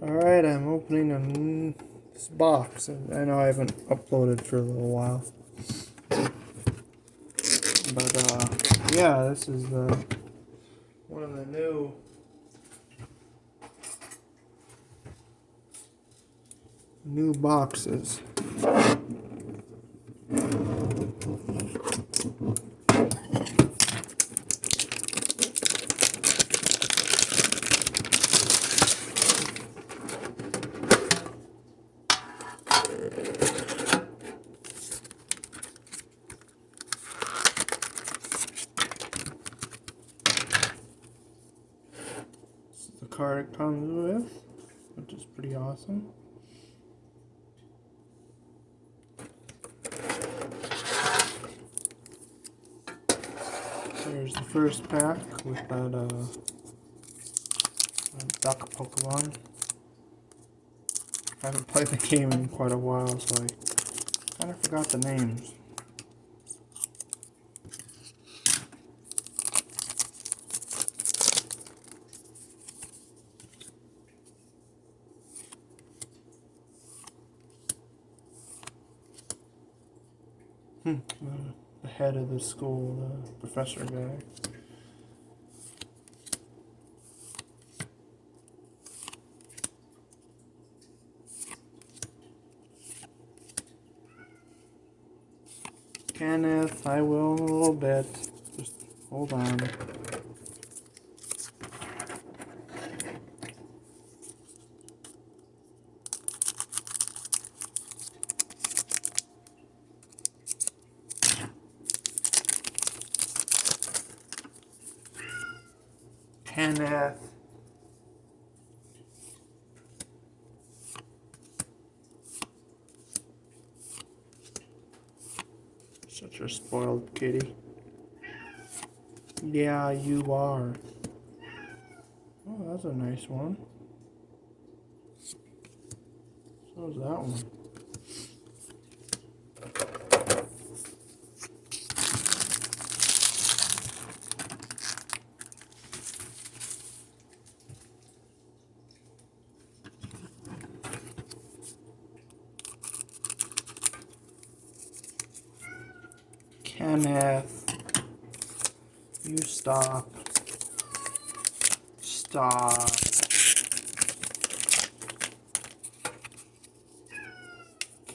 Alright, I'm opening this box, and I know I haven't uploaded for a little while. But, yeah, this is one of the new boxes. This is the card it comes with, which is pretty awesome. Here's the first pack with that duck Pokemon. I haven't played the game in quite a while, so I kind of forgot the names. The head of the school, the professor guy. Kenneth, I will in a little bit. Just hold on. Kenneth. Such a spoiled kitty. Yeah, you are. Oh, that's a nice one. So is that one. Kenneth, you stop. Stop.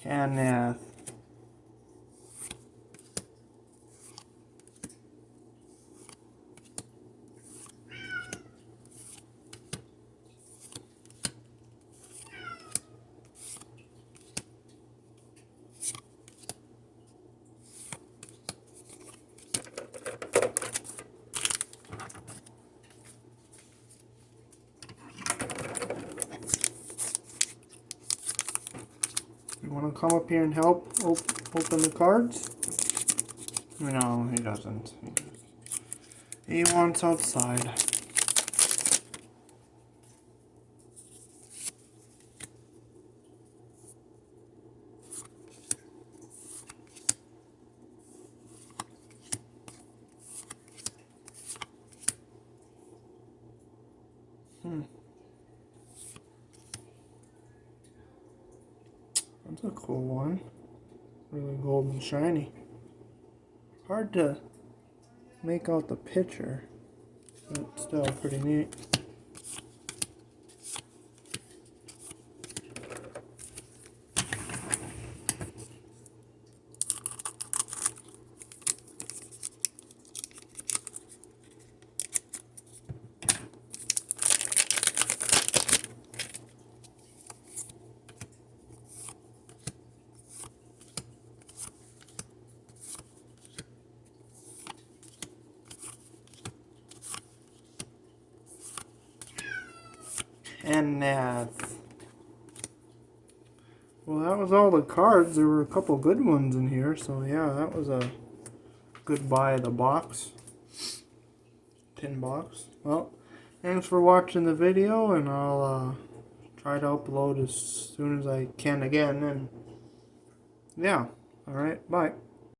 Kenneth. You want to come up here and help open the cards? No, he doesn't. He wants outside. That's a cool one. Really gold and shiny. Hard to make out the picture, but still pretty neat. And well, that was all the cards. There were a couple good ones in here, so yeah, that was a good buy of the box. Tin box. Well, thanks for watching the video, and I'll try to upload as soon as I can again, and yeah, alright, bye.